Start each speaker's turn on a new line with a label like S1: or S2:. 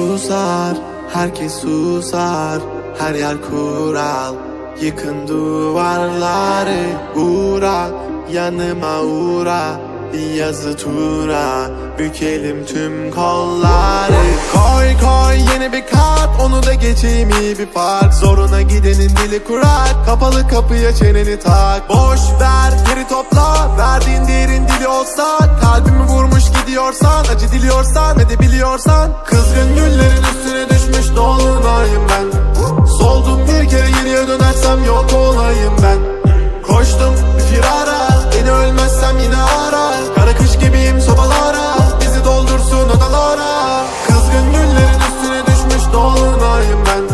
S1: susar, herkes susar. Her yer kural, yıkın duvarları. Uğra, yanıma uğra, bir yazı tura, bükelim tüm kolları. Koy koy yeni bir kat, onu da geçeyim iyi bir fark. Zoruna gidenin dili kurak, kapalı kapıya çeneni tak. Boş ver geri topla, verdiğin değerin dili olsa. Kalbimi vurmuş gidiyorsan, acı diliyorsan ve de biliyorsan. Kızgın güllerin üstüne düşmüş dolunayım ben. Soldum bir kere geriye dönersem yok olayım ben. Koştum bir firara, beni ölmezsem yine ara. Kara kış gibiyim sobalara, bizi doldursun odalara. Kızgın güllerin üstüne düşmüş dolunayım ben.